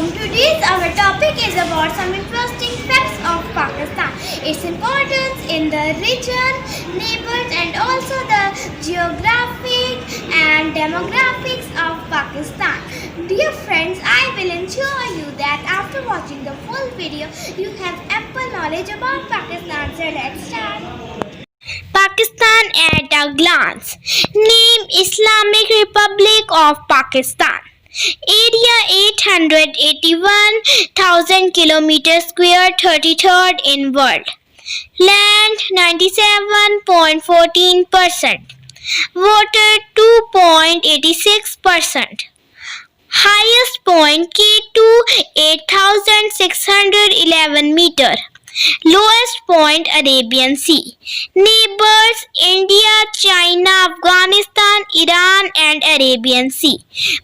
welcome. Today's our topic is about some interesting facts of Pakistan, its importance in the region, neighbors and also the geographic and demographics of Pakistan. Dear friends, I will ensure you that after watching the full video, you have ample knowledge about Pakistan. So let's start. Pakistan at a glance. Name: Islamic Republic of Pakistan. Area 881,000 km square, 33rd in world. Land 97.14%. Water 2.86%. Highest point K2 8,611 meter. Lowest point Arabian Sea. Neighbors: India, China, Afghanistan, Iran and Arabian Sea.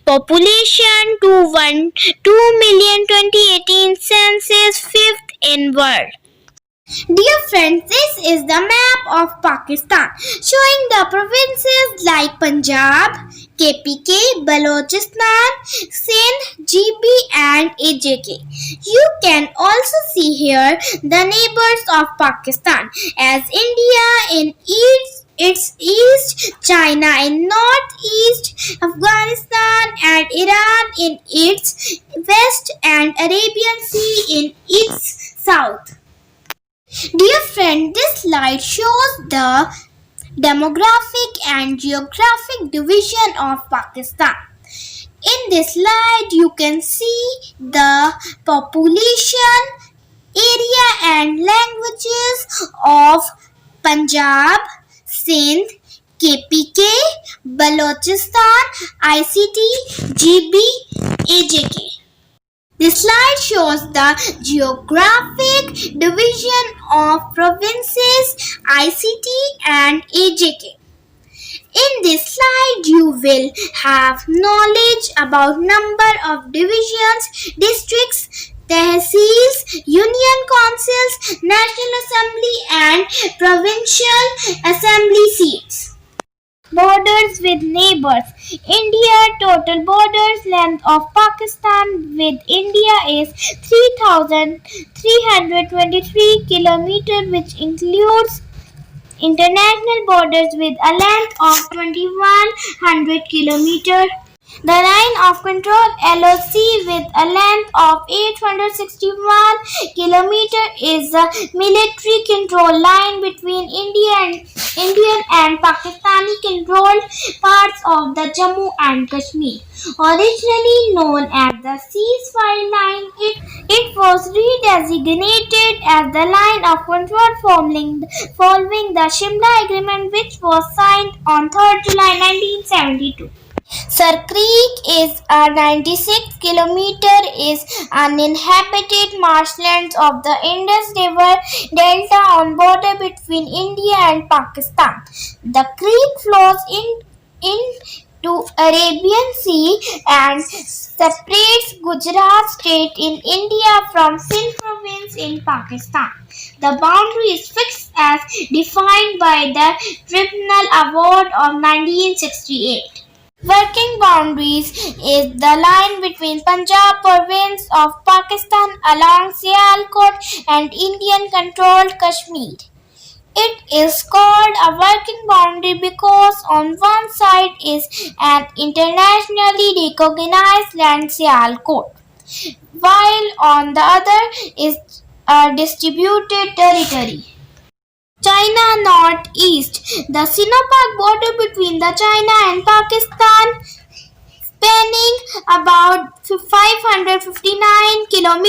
Population 2,020,18 census, 5th in world. Dear friends, this is the map of Pakistan showing the provinces like Punjab, KPK, Balochistan, Sindh, GB and AJK. You can also see here the neighbors of Pakistan as India in its east, China in northeast, Afghanistan and Iran in its west and Arabian Sea in its south. Dear friend, this slide shows the demographic and geographic division of Pakistan. In this slide, you can see the population, area and languages of Punjab, Sindh, KPK, Balochistan, ICT, GB, AJK. This slide shows the geographic division of provinces, ICT and AJK. In this slide, you will have knowledge about number of divisions, districts, tehsils, union councils, National Assembly and provincial assembly seats. Borders with neighbors. India. Total borders length of Pakistan with India is 3,323 km, which includes international borders with a length of 2,100 km. The line of control LOC with a length of 861 km is the military control line between Indian and Pakistani controlled parts of the Jammu and Kashmir. Originally known as the ceasefire line, it was redesignated as the line of control following the Shimla Agreement, which was signed on 3rd July 1972. Sir Creek is a 96 km is uninhabited marshlands of the Indus River Delta on border between India and Pakistan. The creek flows into Arabian Sea and separates Gujarat state in India from Sindh province in Pakistan. The boundary is fixed as defined by the Tribunal Award of 1968. Working boundaries is the line between Punjab province of Pakistan along Sialkot and Indian-controlled Kashmir. It is called a working boundary because on one side is an internationally recognized land, Sialkot, while on the other is a disputed territory. China northeast. The Sino-Pak border between the China and Pakistan, spanning about 559 km.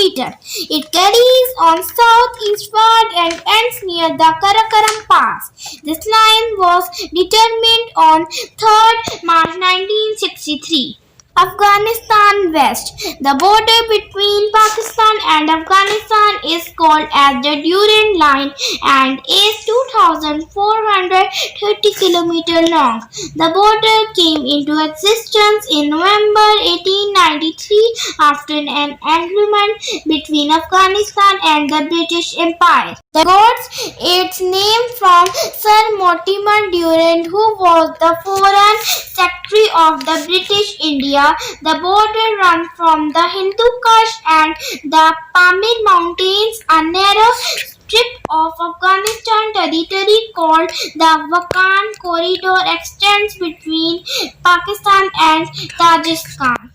It carries on southeastward and ends near the Karakoram Pass. This line was determined on 3rd March 1963. Afghanistan West. The border between Pakistan and Afghanistan is called as the Durand Line and is 2,430 km long. The border came into existence in November 1899 1943 after an agreement between Afghanistan and the British Empire. The got its name from Sir Mortimer Durand, who was the Foreign Secretary of the British India. The border runs from the Hindu Kush and the Pamir Mountains, a narrow strip of Afghanistan territory called the Wakhan Corridor extends between Pakistan and Tajikistan.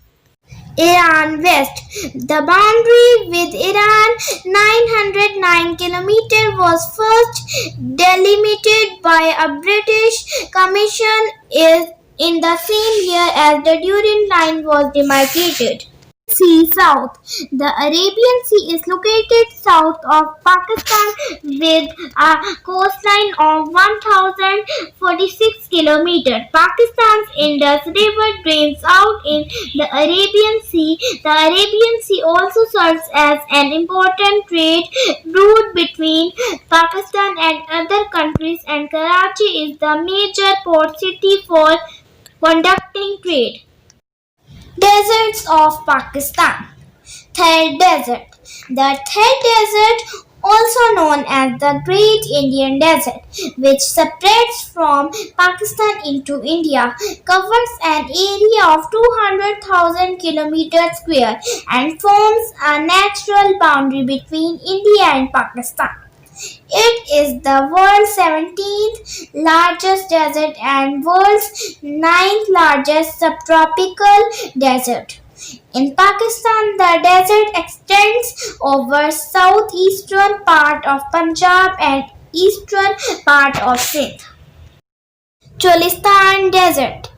Iran West. The boundary with Iran, 909 km, was first delimited by a British commission in the same year as the Durand Line was demarcated. Sea South. The Arabian Sea is located south of Pakistan with a coastline of 1046 km. Pakistan's Indus River drains out in the Arabian Sea. The Arabian Sea also serves as an important trade route between Pakistan and other countries, and Karachi is the major port city for conducting trade. Deserts of Pakistan. Thar Desert. The Thar Desert, also known as the Great Indian Desert, which separates from Pakistan into India, covers an area of 200,000 km square and forms a natural boundary between India and Pakistan. It is the world's 17th largest desert and world's 9th largest subtropical desert. In Pakistan, the desert extends over southeastern part of Punjab and eastern part of Sindh. Cholistan Desert.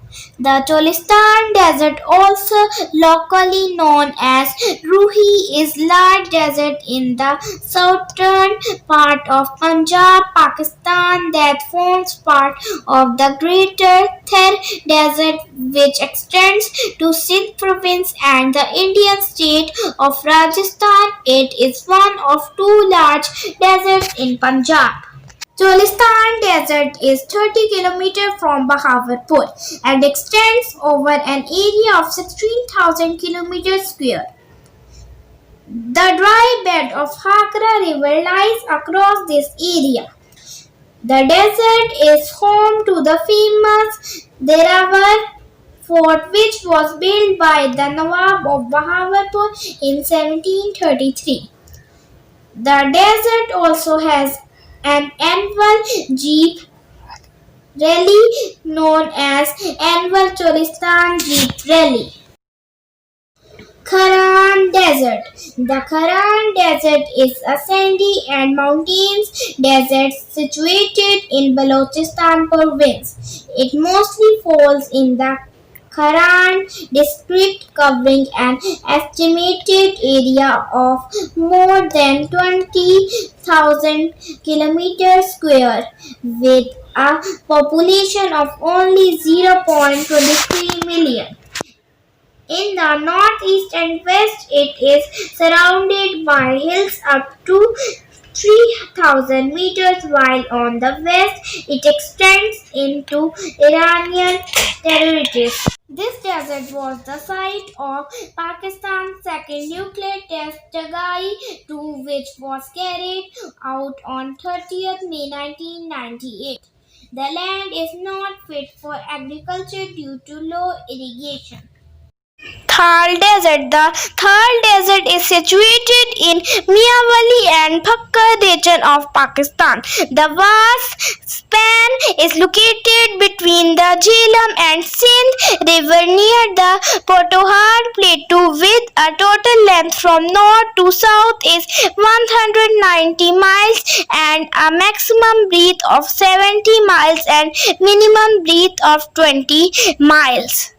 The Cholistan Desert, also locally known as Ruhi, is large desert in the southern part of Punjab, Pakistan that forms part of the Greater Thar Desert, which extends to Sindh province and the Indian state of Rajasthan. It is one of two large deserts in Punjab. Cholistan Desert is 30 km from Bahawalpur and extends over an area of 16,000 km square. The dry bed of Hakra River lies across this area. The desert is home to the famous Deravar Fort, which was built by the Nawab of Bahawalpur in 1733. The desert also has an annual Jeep rally known as Annual Cholistan Jeep Rally. Kharan Desert. The Kharan Desert is a sandy and mountainous desert situated in Balochistan province. It mostly falls in the Kharan district, covering an estimated area of more than 20,000 km square, with a population of only 0.23 million. In the northeast and west, it is surrounded by hills up to 3,000 meters, while on the west it extends into Iranian territories. This desert was the site of Pakistan's second nuclear test, Tagai-2, which was carried out on 30th May 1998. The land is not fit for agriculture due to low irrigation. Thar Desert. The Thar Desert is situated in Miyawali and Pakkar region of Pakistan. The vast span is located between the Jhelum and Sindh river near the Potohar Plateau, with a total length from north to south is 190 miles and a maximum breadth of 70 miles and minimum breadth of 20 miles.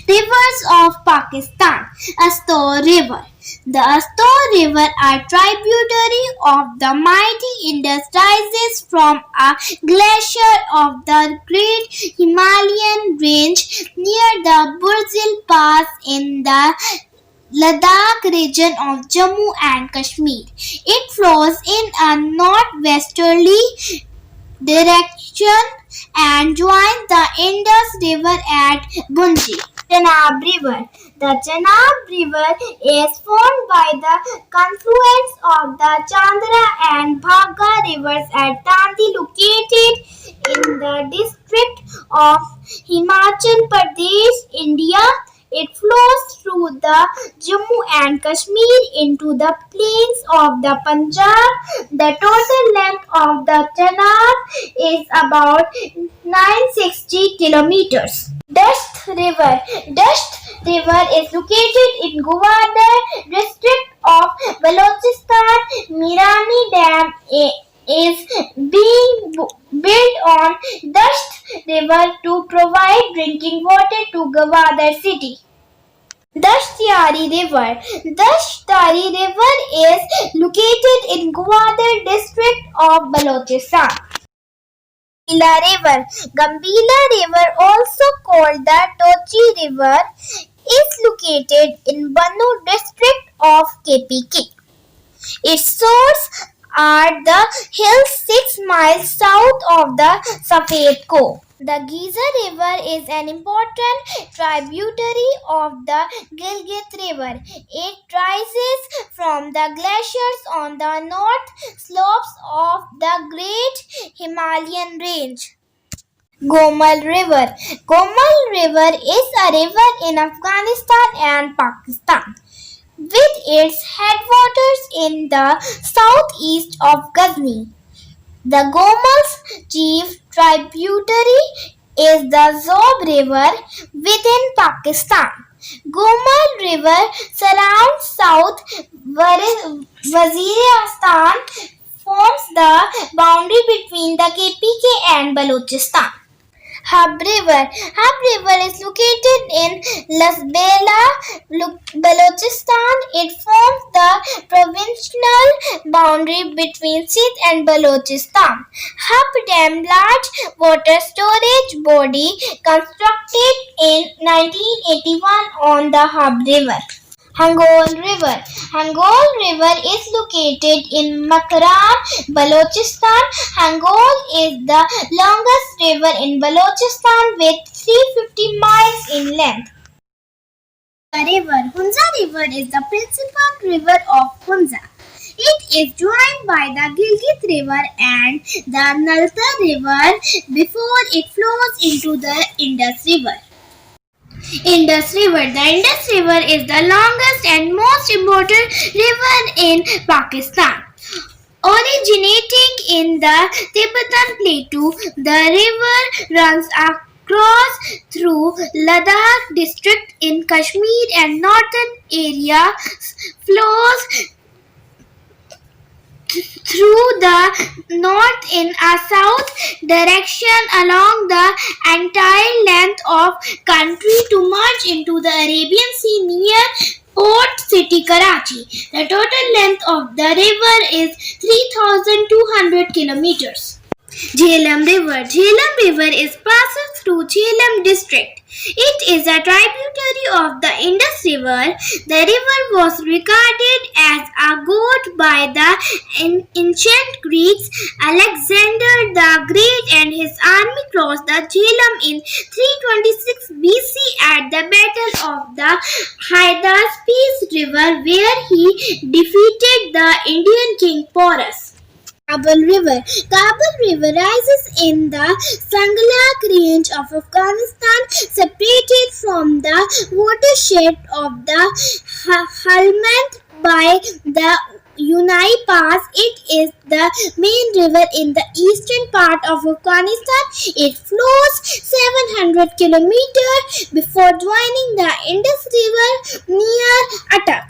Rivers of Pakistan. Astor River. The Astor River, a tributary of the mighty Indus, rises from a glacier of the Great Himalayan Range near the Burzil Pass in the Ladakh region of Jammu and Kashmir. It flows in a northwesterly direction and joins the Indus River at Bunji. Chenab River. The Chenab River is formed by the confluence of the Chandra and Bhagha rivers at Tandi, located in the district of Himachal Pradesh, India. It flows through the Jammu and Kashmir into the plains of the Punjab. The total length of the Chenab is about 960 kilometers. Dasht River is located in Gwadar district of Balochistan. Mirani Dam is being built on Dasht River to provide drinking water to Gwadar city. Dashtari River is located in Gwadar district of Balochistan. Gambila River, also called the Tochi River, is located in Bannu district of KPK. Its source are the hills 6 miles south of the Safed Cove. The Giza River is an important tributary of the Gilgit River. It rises from the glaciers on the north slopes of the Great Himalayan Range. Gomal River is a river in Afghanistan and Pakistan, with its headwaters in the southeast of Ghazni. The Gomal's chief tributary is the Zob River within Pakistan. Gomal River surrounds South Waziristan, forms the boundary between the KPK and Balochistan. Hab River is located in Lasbela, Balochistan. It forms the provincial boundary between Sindh and Balochistan. Hab Dam, large water storage body constructed in 1981 on the Hab River. Hangol River is located in Makran, Balochistan. Hangol is the longest river in Balochistan with 350 miles in length. Hunza River is the principal river of Hunza. It is joined by the Gilgit River and the Nalta River before it flows into the Indus River. The Indus River is the longest and most important river in Pakistan. Originating in the Tibetan Plateau, the river runs across through Ladakh district in Kashmir and northern area, flows through the north in a south direction along the entire length of country to merge into the Arabian Sea near port city Karachi. The total length of the river is 3,200 kilometers. Jhelum River is passed through Jhelum district. It is a tributary of the Indus River. The river was regarded as a god by the ancient Greeks. Alexander the Great and his army crossed the Jhelum in 326 BC at the Battle of the Hydaspes River, where he defeated the Indian king Porus. Kabul River rises in the Sanglak range of Afghanistan, separated from the watershed of the Helmand by the Unai Pass. It is the main river in the eastern part of Afghanistan. It flows 700 kilometers before joining the Indus River near Attock.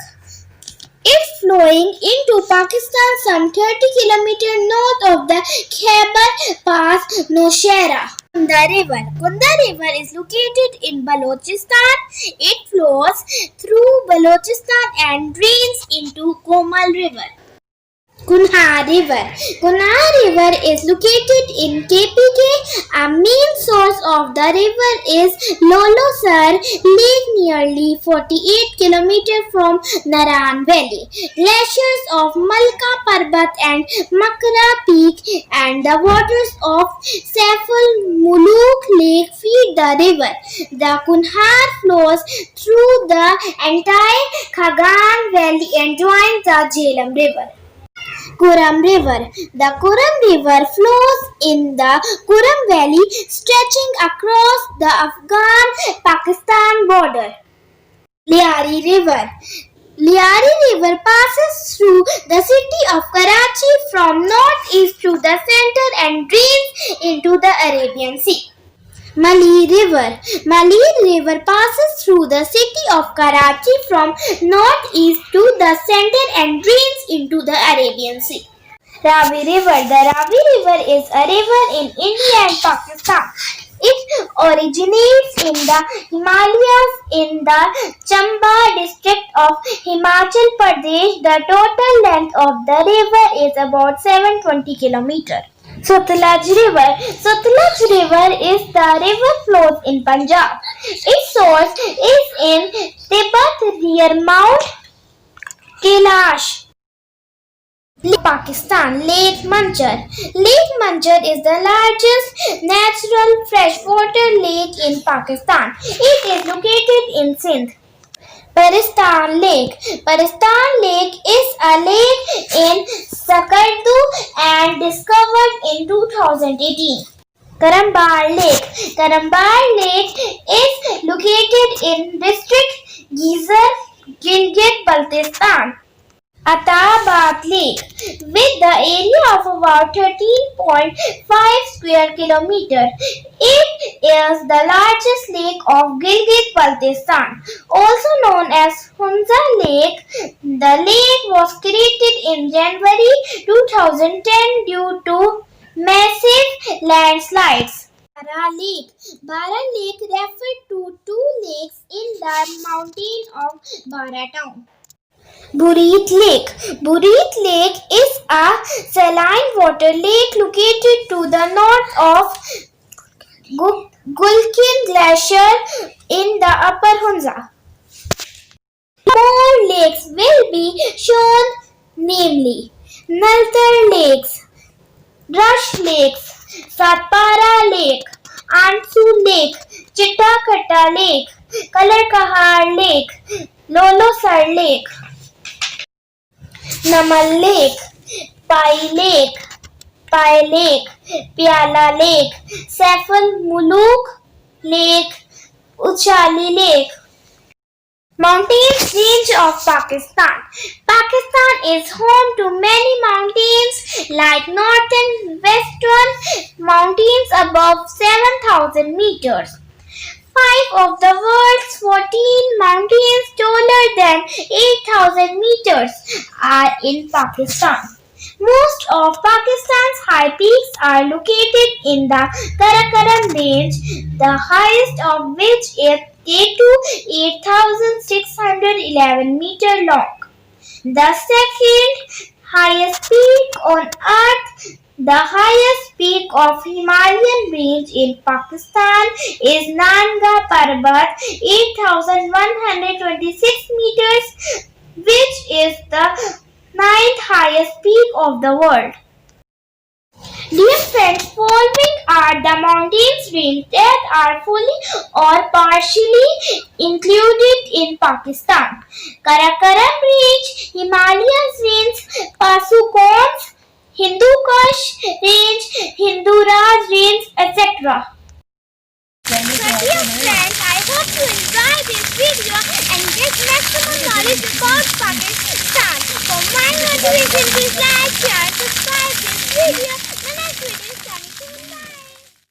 It's flowing into Pakistan some 30 kilometers north of the Khyber Pass, Nowshera. Kunda River is located in Balochistan. It flows through Balochistan and drains into Gomal River. Kunha River. Kunha River is located in KPK. A main source of the river is Lolosar Lake, nearly 48 km from Naran Valley. Glaciers of Malka Parbat and Makra Peak and the waters of Saiful Muluk Lake feed the river. The Kunhar flows through the entire Khagan Valley and joins the Jhelum River. Kuram River. The Kuram River flows in the Kuram Valley, stretching across the Afghan-Pakistan border. Liari River. Liari River passes through the city of Karachi from northeast to the center and drains into the Arabian Sea. Mali River. Mali River passes through the city of Karachi from northeast to the center and drains into the Arabian Sea. Ravi River. The Ravi River is a river in India and Pakistan. It originates in the Himalayas in the Chamba district of Himachal Pradesh. The total length of the river is about 720 km. Sutlej River. Sutlej River is the river flows in Punjab. Its source is in Tibet near Mount Kailash. Pakistan. Lake Manjar. Lake Manjar is the largest natural freshwater lake in Pakistan. It is located in Sindh. Paristan Lake. Paristan Lake is a lake in Sakardu and discovered in 2018. Karambar Lake. Karambar Lake is located in district Gizar, Gilgit-Baltistan. Atabad Lake, with the area of about 13.5 square kilometers. It is the largest lake of Gilgit-Baltistan, also known as Hunza Lake. The lake was created in January 2010 due to massive landslides. Bara Lake. Bara Lake referred to two lakes in the mountain of Bara town. Burit Lake. Burit Lake is a saline water lake located to the north of Gulkin Glacier in the Upper Hunza. More lakes will be shown, namely Naltar Lakes, Rush Lakes, Satpara Lake, Ansu Lake, Chittakata Lake, Kalarkahar Lake, Lolosar Lake, Namal Lake, Pai Lake, Pyala Lake, Saiful Muluk Lake, Uchali Lake. Mountains range of Pakistan. Pakistan is home to many mountains like northern western mountains above 7,000 meters. 5 of the world's 14 mountains taller than 8,000 meters are in Pakistan. Most of Pakistan's high peaks are located in the Karakoram range, the highest of which is K2 8,611 meter long. The second highest peak on earth, the highest peak of Himalayan range in Pakistan is Nanga Parbat, 8,126 meters, which is the 9th highest peak of the world. Dear friends, following are the mountains range that are fully or partially included in Pakistan: Karakoram Range, Himalayas Range, Pasukons, Hindu Kush Range, Hindu Raj Range, etc. So dear friends, I hope you enjoy this video and get maximum knowledge about Pakistan. For more motivation, please like, share, subscribe this video.